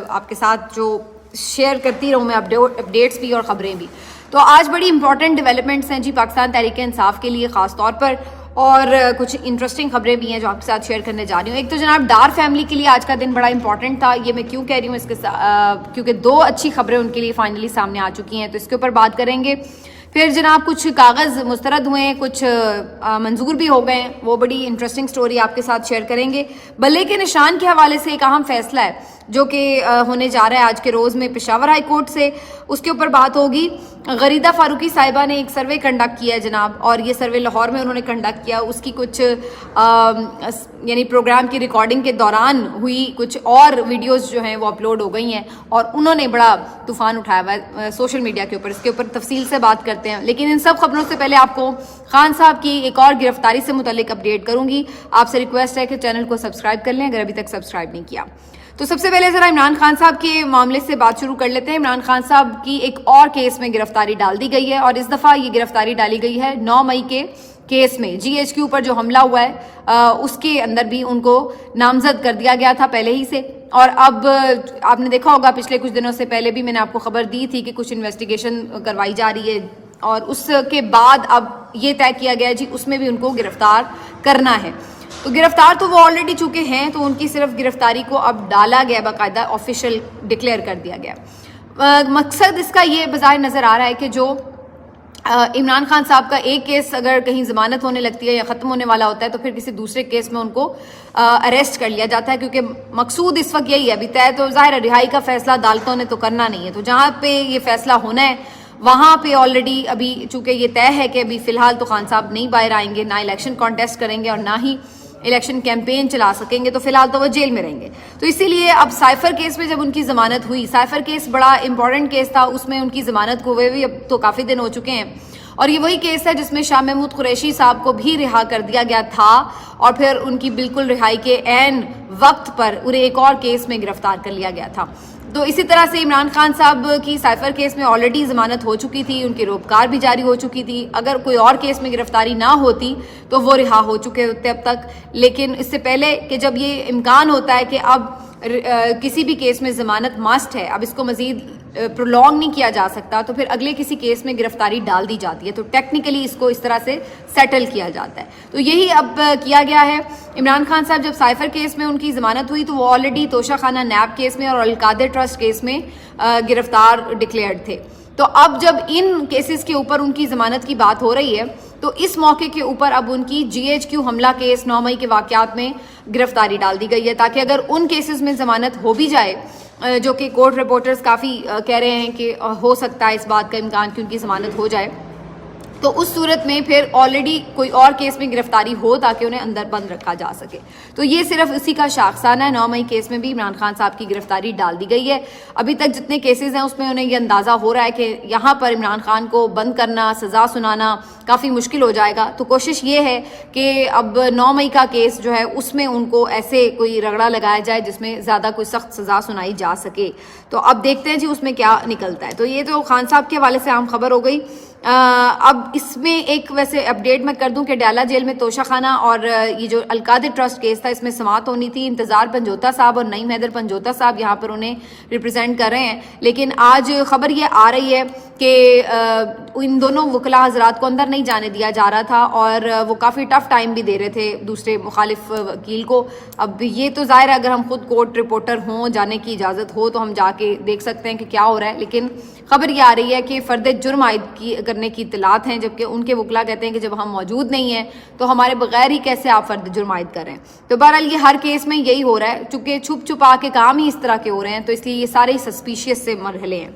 آپ کے ساتھ جو شیئر کرتی رہوں میں اپڈیٹس بھی اور خبریں بھی. تو آج بڑی امپورٹنٹ ڈیولپمنٹس ہیں جی پاکستان تحریک انصاف کے لیے خاص طور پر, اور کچھ انٹرسٹنگ خبریں بھی ہیں جو آپ کے ساتھ شیئر کرنے جا رہی ہوں. ایک تو جناب ڈار فیملی کے لیے آج کا دن بڑا امپورٹنٹ تھا. یہ میں کیوں کہہ رہی ہوں اس کے کیونکہ 2 اچھی خبریں ان کے لیے فائنلی سامنے آ چکی ہیں, تو اس کے اوپر بات کریں گے. پھر جناب کچھ کاغذ مسترد ہوئے ہیں, کچھ منظور بھی ہو گئے ہیں, وہ بڑی انٹرسٹنگ سٹوری آپ کے ساتھ شیئر کریں گے. بلے کے نشان کے حوالے سے ایک اہم فیصلہ ہے جو کہ ہونے جا رہا ہے آج کے روز میں پشاور ہائی کورٹ سے, اس کے اوپر بات ہوگی. غریدہ فاروقی صاحبہ نے ایک سروے کنڈکٹ کیا ہے جناب, اور یہ سروے لاہور میں انہوں نے کنڈکٹ کیا. اس کی کچھ یعنی پروگرام کی ریکارڈنگ کے دوران ہوئی کچھ اور ویڈیوز جو ہیں وہ اپلوڈ ہو گئی ہیں, اور انہوں نے بڑا طوفان اٹھایا ہوا ہے سوشل میڈیا کے اوپر. اس کے اوپر تفصیل سے بات کرتے ہیں, لیکن ان سب خبروں سے پہلے آپ کو خان صاحب کی ایک اور گرفتاری سے متعلق اپڈیٹ کروں گی. آپ سے ریکویسٹ ہے کہ چینل کو سبسکرائب کر لیں اگر ابھی تک سبسکرائب نہیں کیا. تو سب سے پہلے ذرا عمران خان صاحب کے معاملے سے بات شروع کر لیتے ہیں. عمران خان صاحب کی ایک اور کیس میں گرفتاری ڈال دی گئی ہے, اور اس دفعہ یہ گرفتاری ڈالی گئی ہے 9 مئی کے کیس میں. جی ایچ کیو پر جو حملہ ہوا ہے اس کے اندر بھی ان کو نامزد کر دیا گیا تھا پہلے ہی سے. اور اب آپ نے دیکھا ہوگا پچھلے کچھ دنوں سے پہلے بھی میں نے آپ کو خبر دی تھی کہ کچھ انویسٹیگیشن کروائی جا رہی ہے, اور اس کے بعد اب یہ طے کیا گیا جی اس میں بھی ان کو گرفتار کرنا ہے. تو گرفتار تو وہ آلریڈی چکے ہیں, تو ان کی صرف گرفتاری کو اب ڈالا گیا, باقاعدہ آفیشیل ڈکلیئر کر دیا گیا. مقصد اس کا یہ بظاہر نظر آ رہا ہے کہ جو عمران خان صاحب کا ایک کیس اگر کہیں ضمانت ہونے لگتی ہے یا ختم ہونے والا ہوتا ہے تو پھر کسی دوسرے کیس میں ان کو اریسٹ کر لیا جاتا ہے, کیونکہ مقصود اس وقت یہی ہے. ابھی طے تو ظاہر ہے رہائی کا فیصلہ عدالتوں نے تو کرنا نہیں ہے, تو جہاں پہ یہ فیصلہ ہونا ہے وہاں پہ آلریڈی ابھی چونکہ یہ طے ہے کہ ابھی فی الحال تو خان صاحب نہیں باہر آئیں گے, نہ الیکشن کانٹیسٹ کریں گے اور نہ ہی الیکشن کیمپین چلا سکیں گے, تو فی الحال تو وہ جیل میں رہیں گے. تو اسی لیے اب سائفر کیس میں جب ان کی ضمانت ہوئی, سائفر کیس بڑا امپورٹنٹ کیس تھا, اس میں ان کی ضمانت کو ہوئے بھی اب تو کافی دن ہو چکے ہیں, اور یہ وہی کیس ہے جس میں شاہ محمود قریشی صاحب کو بھی رہا کر دیا گیا تھا, اور پھر ان کی بالکل رہائی کے عین وقت پر انہیں ایک اور کیس میں گرفتار کر لیا گیا تھا. تو اسی طرح سے عمران خان صاحب کی سائفر کیس میں آلریڈی ضمانت ہو چکی تھی, ان کی روکار بھی جاری ہو چکی تھی. اگر کوئی اور کیس میں گرفتاری نہ ہوتی تو وہ رہا ہو چکے ہوتے اب تک, لیکن اس سے پہلے کہ جب یہ امکان ہوتا ہے کہ اب کسی بھی کیس میں ضمانت ماسٹ ہے, اب اس کو مزید پرولونگ نہیں کیا جا سکتا, تو پھر اگلے کسی کیس میں گرفتاری ڈال دی جاتی ہے, تو ٹیکنیکلی اس کو اس طرح سے سیٹل کیا جاتا ہے. تو یہی اب کیا گیا ہے. عمران خان صاحب جب سائفر کیس میں ان کی ضمانت ہوئی تو وہ آلریڈی توشہ خانہ نیب کیس میں اور القادر ٹرسٹ کیس میں گرفتار ڈکلیئرڈ تھے. تو اب جب ان کیسز کے اوپر ان کی ضمانت کی بات ہو رہی ہے تو اس موقع کے اوپر اب ان کی جی ایچ کیو حملہ کیس 9 مئی کے واقعات میں گرفتاری ڈال دی گئی ہے, تاکہ اگر ان کیسز میں ضمانت ہو بھی جائے, جو کہ کورٹ رپورٹرز کافی کہہ رہے ہیں کہ ہو سکتا ہے اس بات کا امکان کہ ان کی ضمانت ہو جائے, تو اس صورت میں پھر آلریڈی کوئی اور کیس میں گرفتاری ہو تاکہ انہیں اندر بند رکھا جا سکے. تو یہ صرف اسی کا شاخسانہ ہے. 9 مئی کیس میں بھی عمران خان صاحب کی گرفتاری ڈال دی گئی ہے. ابھی تک جتنے کیسز ہیں اس میں انہیں یہ اندازہ ہو رہا ہے کہ یہاں پر عمران خان کو بند کرنا, سزا سنانا کافی مشکل ہو جائے گا. تو کوشش یہ ہے کہ اب 9 مئی کا کیس جو ہے اس میں ان کو ایسے کوئی رگڑا لگایا جائے جس میں زیادہ کوئی سخت سزا سنائی جا سکے. تو اب دیکھتے ہیں جی اس میں کیا نکلتا ہے. تو یہ تو خان صاحب کے حوالے سے عام خبر ہو گئی. اب اس میں ایک ویسے اپڈیٹ میں کر دوں کہ ڈیالہ جیل میں توشہ خانہ اور یہ جو القادر ٹرسٹ کیس تھا اس میں سماعت ہونی تھی. انتظار پنجوتا صاحب اور نعیم حیدر پنجوتا صاحب یہاں پر انہیں ریپرزینٹ کر رہے ہیں, لیکن آج خبر یہ آ رہی ہے کہ ان دونوں وکلا حضرات کو اندر نہیں جانے دیا جا رہا تھا, اور وہ کافی ٹف ٹائم بھی دے رہے تھے دوسرے مخالف وکیل کو. اب یہ تو ظاہر ہے اگر ہم خود کورٹ رپورٹر ہوں, جانے کی اجازت ہو تو ہم جا کے دیکھ سکتے ہیں کہ کیا ہو رہا ہے, لیکن خبر یہ آ رہی ہے کہ فرد جرم عائد کرنے کی اطلاعات ہیں, جبکہ ان کے وکلا کہتے ہیں کہ جب ہم موجود نہیں ہیں تو ہمارے بغیر ہی کیسے آپ فرد جرم عائد کر رہے ہیں. تو بہرحال یہ ہر کیس میں یہی ہو رہا ہے, چونکہ چھپ چھپا کے کام ہی اس طرح کے ہو رہے ہیں, تو اس لیے یہ سارے سسپیشیس سے مرحلے ہیں.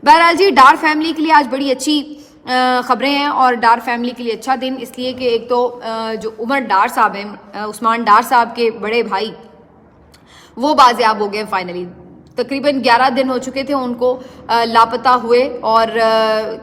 بہرحال جی ڈار فیملی کے لیے آج بڑی اچھی خبریں ہیں, اور ڈار فیملی کے لیے اچھا دن اس لیے کہ ایک تو جو عمر ڈار صاحب ہیں, عثمان ڈار صاحب کے بڑے بھائی, وہ بازیاب ہو گئے فائنلی. تقریباً 11 دن ہو چکے تھے ان کو لاپتہ ہوئے, اور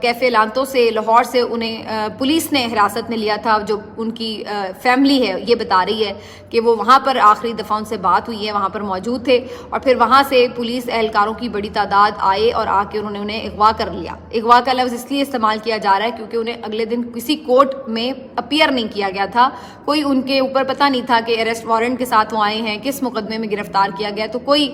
کیفے لانتوں سے لاہور سے انہیں پولیس نے حراست میں لیا تھا. جو ان کی فیملی ہے یہ بتا رہی ہے کہ وہ وہاں پر آخری دفعہ ان سے بات ہوئی ہے, وہاں پر موجود تھے, اور پھر وہاں سے پولیس اہلکاروں کی بڑی تعداد آئے اور آ کے انہوں نے انہیں اغوا کر لیا. اغوا کا لفظ اس لیے استعمال کیا جا رہا ہے کیونکہ انہیں اگلے دن کسی کورٹ میں اپیئر نہیں کیا گیا تھا, کوئی ان کے اوپر پتہ نہیں تھا کہ اریسٹ وارنٹ کے ساتھ وہ آئے ہیں, کس مقدمے میں گرفتار کیا گیا, تو کوئی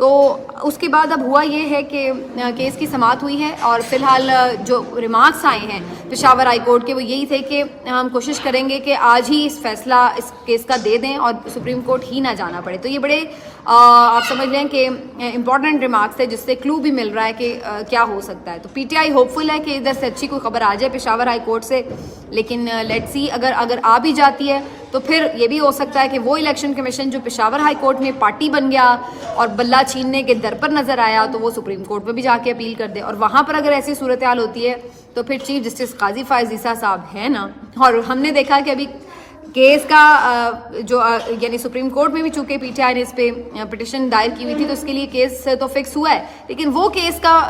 تو اس کے بعد اب ہوا یہ ہے کہ کیس کی سماعت ہوئی ہے اور فی الحال جو ریمارکس آئے ہیں پشاور ہائی کورٹ کے وہ یہی تھے کہ ہم کوشش کریں گے کہ آج ہی اس فیصلہ اس کیس کا دے دیں اور سپریم کورٹ ہی نہ جانا پڑے. تو یہ بڑے آپ سمجھ لیں کہ امپورٹنٹ ریمارکس ہے جس سے کلو بھی مل رہا ہے کہ کیا ہو سکتا ہے. تو پی ٹی آئی ہوپ فل ہے کہ ادھر سے اچھی کوئی خبر آ جائے پشاور ہائی کورٹ سے, لیکن لیٹ سی اگر آ بھی جاتی ہے تو پھر یہ بھی ہو سکتا ہے کہ وہ الیکشن کمیشن جو پشاور ہائی کورٹ میں پارٹی بن گیا اور بلہ چھیننے کے در پر نظر آیا تو وہ سپریم کورٹ میں بھی جا کے اپیل کر دے, اور وہاں پر اگر ایسی صورتحال ہوتی ہے تو پھر چیف جسٹس قاضی فائز عیسیٰ صاحب ہیں نا, اور ہم نے دیکھا کہ ابھی کیس کا جو یعنی سپریم کورٹ میں بھی چونکہ پی ٹی آئی نے اس پہ پٹیشن دائر کی ہوئی تھی تو اس کے لیے کیس تو فکس ہوا ہے, لیکن وہ کیس کا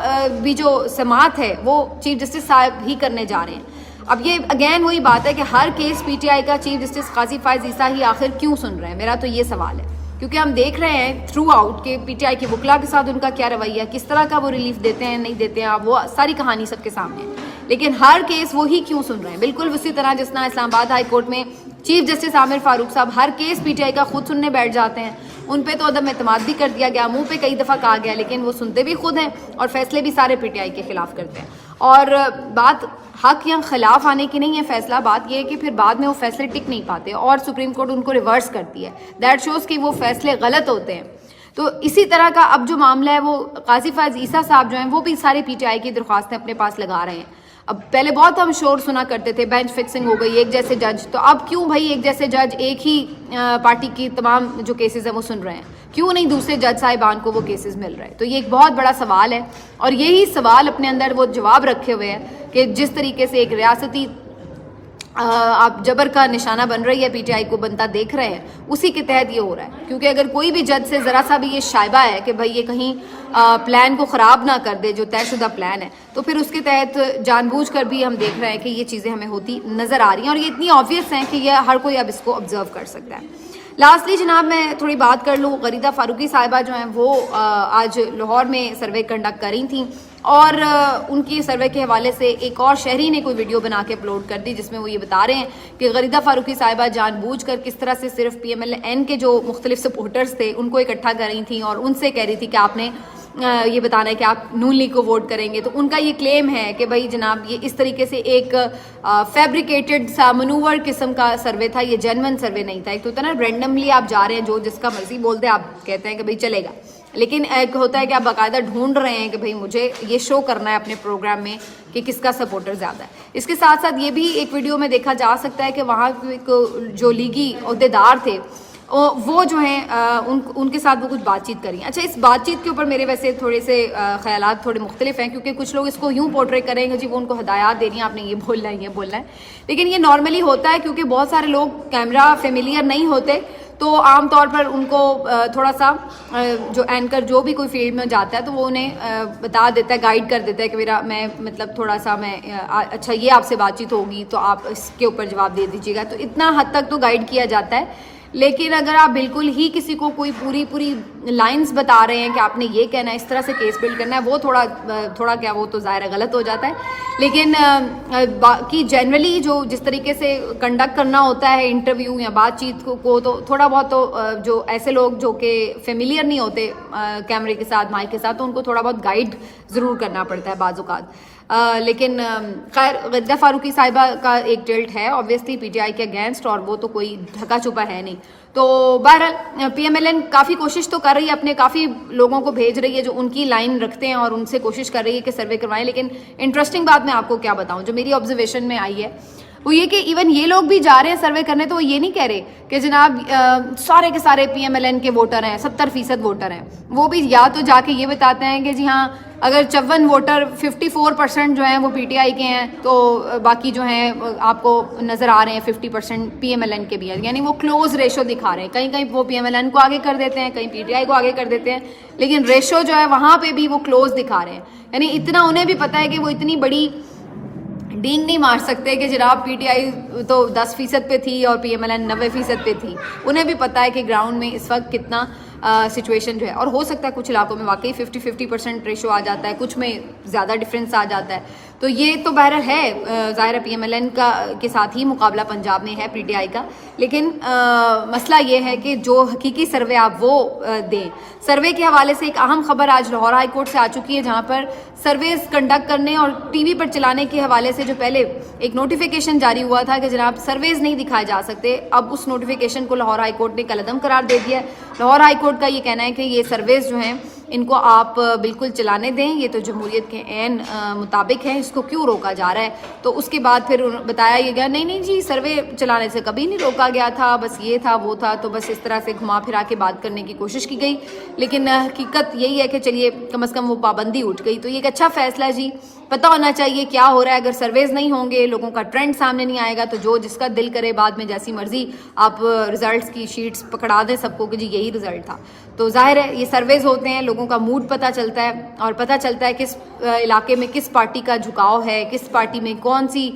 بھی جو سماعت ہے وہ چیف جسٹس صاحب ہی کرنے جا رہے ہیں. اب یہ اگین وہی بات ہے کہ ہر کیس پی ٹی آئی کا چیف جسٹس قاضی فائز عیسیٰ ہی آخر کیوں سن رہے ہیں, میرا تو یہ سوال ہے. کیونکہ ہم دیکھ رہے ہیں تھرو آؤٹ کہ پی ٹی آئی کے وکلا کے ساتھ ان کا کیا رویہ, کس طرح کا وہ ریلیف دیتے ہیں نہیں دیتے ہیں, اب وہ ساری کہانی سب کے سامنے ہے. لیکن ہر کیس وہی کیوں سن رہے ہیں, بالکل اسی طرح جس طرح اسلام آباد ہائی کورٹ میں چیف جسٹس عامر فاروق صاحب ہر کیس پی ٹی آئی کا خود سننے بیٹھ جاتے ہیں. ان پہ تو عدم اعتماد بھی کر دیا گیا, منہ پہ کئی دفعہ کہا گیا, لیکن وہ سنتے بھی خود ہیں اور فیصلے بھی سارے پی ٹی آئی کے خلاف کرتے ہیں. اور بات حق یا خلاف آنے کی نہیں ہے فیصلہ, بات یہ ہے کہ پھر بعد میں وہ فیصلے ٹک نہیں پاتے اور سپریم کورٹ ان کو ریورس کرتی ہے. دیٹ شوز کہ وہ فیصلے غلط ہوتے ہیں. تو اسی طرح کا اب جو معاملہ ہے وہ قاضی فائز عیسیٰ صاحب جو ہیں وہ بھی سارے پی ٹی آئی کی درخواستیں اپنے پاس لگا رہے ہیں. اب پہلے بہت ہم شور سنا کرتے تھے بینچ فکسنگ ہو گئی, ایک جیسے جج, تو اب کیوں بھائی ایک جیسے جج ایک ہی پارٹی کی تمام جو کیسز ہیں وہ سن رہے ہیں, کیوں نہیں دوسرے جج صاحبان کو وہ کیسز مل رہے ہیں؟ تو یہ ایک بہت بڑا سوال ہے اور یہی سوال اپنے اندر وہ جواب رکھے ہوئے ہیں کہ جس طریقے سے ایک ریاستی آپ جبر کا نشانہ بن رہی ہے پی ٹی آئی کو بنتا دیکھ رہے ہیں, اسی کے تحت یہ ہو رہا ہے. کیونکہ اگر کوئی بھی جج سے ذرا سا بھی یہ شائبہ ہے کہ بھائی یہ کہیں پلان کو خراب نہ کر دے جو طے شدہ پلان ہے, تو پھر اس کے تحت جان بوجھ کر بھی ہم دیکھ رہے ہیں کہ یہ چیزیں ہمیں ہوتی نظر آ رہی ہیں اور یہ اتنی آبویس ہیں کہ یہ ہر کوئی اب اس کو آبزرو کر سکتا ہے. لاسٹلی جناب میں تھوڑی بات کر لوں, غریدہ فاروقی صاحبہ جو ہیں وہ آج لاہور میں سروے کنڈکٹ کر رہی تھیں اور ان کی سروے کے حوالے سے ایک اور شہری نے کوئی ویڈیو بنا کے اپلوڈ کر دی جس میں وہ یہ بتا رہے ہیں کہ غریدہ فاروقی صاحبہ جان بوجھ کر کس طرح سے صرف پی ایم ایل این کے جو مختلف سپورٹرز تھے ان کو اکٹھا کر رہی تھیں اور ان سے کہہ رہی تھی کہ آپ نے یہ بتانا ہے کہ آپ نون لیگ کو ووٹ کریں گے. تو ان کا یہ کلیم ہے کہ بھائی جناب یہ اس طریقے سے ایک فیبریکیٹڈ سا منور قسم کا سروے تھا, یہ جینون سروے نہیں تھا. ایک تو ہوتا ہے نا رینڈملی آپ جا رہے ہیں جو جس کا مرضی بولتے ہیں آپ کہتے ہیں کہ بھائی چلے گا, لیکن ایک ہوتا ہے کہ آپ باقاعدہ ڈھونڈ رہے ہیں کہ بھائی مجھے یہ شو کرنا ہے اپنے پروگرام میں کہ کس کا سپورٹر زیادہ ہے. اس کے ساتھ ساتھ یہ بھی ایک ویڈیو میں دیکھا جا سکتا ہے کہ وہاں جو لیگی عہدیدار تھے وہ جو ہیں ان کے ساتھ وہ کچھ بات چیت کریں. اچھا اس بات چیت کے اوپر میرے ویسے تھوڑے سے خیالات تھوڑے مختلف ہیں کیونکہ کچھ لوگ اس کو یوں پورٹری کریں گے جی وہ ان کو ہدایات دے رہی ہیں آپ نے یہ بولنا ہے یہ بولنا ہے, لیکن یہ نارملی ہوتا ہے کیونکہ بہت سارے لوگ کیمرہ فیملیئر نہیں ہوتے تو عام طور پر ان کو تھوڑا سا جو اینکر جو بھی کوئی فیلڈ میں جاتا ہے تو وہ انہیں بتا دیتا ہے, گائیڈ کر دیتا ہے کہ میرا میں مطلب تھوڑا سا میں اچھا یہ آپ سے بات چیت ہوگی تو آپ اس کے اوپر جواب دے دیجیے گا. تو اتنا حد تک تو گائیڈ کیا جاتا ہے. لیکن اگر آپ بالکل ہی کسی کو کوئی پوری لائنز بتا رہے ہیں کہ آپ نے یہ کہنا ہے اس طرح سے کیس بلڈ کرنا ہے وہ تھوڑا کیا وہ تو ظاہر غلط ہو جاتا ہے. لیکن باقی جنرلی جو جس طریقے سے کنڈکٹ کرنا ہوتا ہے انٹرویو یا بات چیت کو تو تھوڑا بہت تو جو ایسے لوگ جو کہ فیملیئر نہیں ہوتے کیمرے کے ساتھ مائک کے ساتھ تو ان کو تھوڑا بہت گائیڈ ضرور کرنا پڑتا ہے بعض اوقات. لیکن خیر غریدہ فاروقی صاحبہ کا ایک ٹلٹ ہے obviously پی ٹی آئی کے اگینسٹ اور وہ تو کوئی ڈھکا چھپا ہے نہیں. تو بہرحال پی ایم ایل این کافی کوشش تو کر رہی ہے, اپنے کافی لوگوں کو بھیج رہی ہے جو ان کی لائن رکھتے ہیں اور ان سے کوشش کر رہی ہے کہ سروے کروائیں. لیکن انٹرسٹنگ بات میں آپ کو کیا بتاؤں جو میری آبزرویشن میں آئی ہے وہ یہ کہ ایون یہ لوگ بھی جا رہے ہیں سروے کرنے تو وہ یہ نہیں کہہ رہے کہ جناب سارے کے سارے پی ایم ایل این کے ووٹر ہیں 70% ووٹر ہیں. وہ بھی یا تو جا کے یہ بتاتے ہیں کہ جی ہاں اگر 54 ووٹر 54% جو ہیں وہ پی ٹی آئی کے ہیں تو باقی جو ہیں آپ کو نظر آ رہے ہیں 50% پی ایم ایل این کے بھی ہیں, یعنی وہ کلوز ریشو دکھا رہے ہیں. کہیں کہیں وہ پی ایم ایل این کو آگے کر دیتے ہیں, کہیں پی ٹی آئی کو آگے کر دیتے ہیں, لیکن ریشو جو ہے وہاں پہ بھی وہ کلوز دکھا رہے ہیں. یعنی اتنا انہیں بھی پتہ ہے کہ وہ اتنی بڑی ڈینگ نہیں مار سکتے کہ جناب پی ٹی آئی تو 10% پہ تھی اور پی ایم ایل این 90% پہ تھی. انہیں بھی پتہ ہے کہ گراؤنڈ میں اس وقت کتنا سچویشن جو ہے. اور ہو سکتا ہے کچھ علاقوں میں واقعی 50-50% ریشو آ جاتا ہے, کچھ میں زیادہ ڈفرینس آ جاتا ہے. تو یہ تو بہرحال ہے, ظاہر ہے پی ایم ایل این کے ساتھ ہی مقابلہ پنجاب میں ہے پی ٹی آئی کا, لیکن مسئلہ یہ ہے کہ جو حقیقی سروے آپ وہ دیں. سروے کے حوالے سے ایک اہم خبر آج لاہور ہائی کورٹ سے آ چکی ہے, جہاں پر سرویز کنڈکٹ کرنے اور ٹی وی پر چلانے کے حوالے سے جو پہلے ایک نوٹیفیکیشن جاری ہوا تھا کہ جناب سرویز نہیں دکھائے جا سکتے, اب اس نوٹیفیکیشن کو لاہور ہائی کورٹ نے کالعدم قرار دے دیا ہے. لاہور ہائی کورٹ کا یہ کہنا ہے کہ یہ سرویز جو ہیں ان کو آپ بالکل چلانے دیں, یہ تو جمہوریت کے عین مطابق ہیں, اس کو کیوں روکا جا رہا ہے. تو اس کے بعد پھر بتایا یہ گیا نہیں جی سروے چلانے سے کبھی نہیں روکا گیا تھا, بس یہ تھا وہ تھا, تو بس اس طرح سے گھما پھرا کے بات کرنے کی کوشش کی گئی. لیکن حقیقت یہی ہے کہ چلیے کم از کم وہ پابندی اٹھ گئی. تو یہ ایک اچھا فیصلہ ہے جی, پتہ ہونا چاہیے کیا ہو رہا ہے. اگر سرویز نہیں ہوں گے, لوگوں کا ٹرینڈ سامنے نہیں آئے گا, تو جو جس کا دل کرے بعد میں جیسی مرضی آپ رزلٹس کی شیٹس پکڑا دیں سب کو کہ جی یہی رزلٹ تھا. تو ظاہر ہے یہ سرویز ہوتے ہیں, لوگوں کا موڈ پتہ چلتا ہے, اور پتہ چلتا ہے کس علاقے میں کس پارٹی کا جھکاؤ ہے, کس پارٹی میں کون سی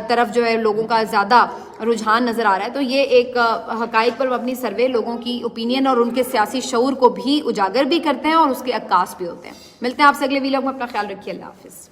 طرف جو ہے لوگوں کا زیادہ رجحان نظر آ رہا ہے. تو یہ ایک حقائق پر مبنی سروے لوگوں کی اوپینین اور ان کے سیاسی شعور کو بھی اجاگر بھی کرتے ہیں اور اس کے عکاس بھی ہوتے ہیں. ملتے ہیں آپ سے اگلے ویلاگ میں, اپنا خیال رکھیے, اللہ حافظ.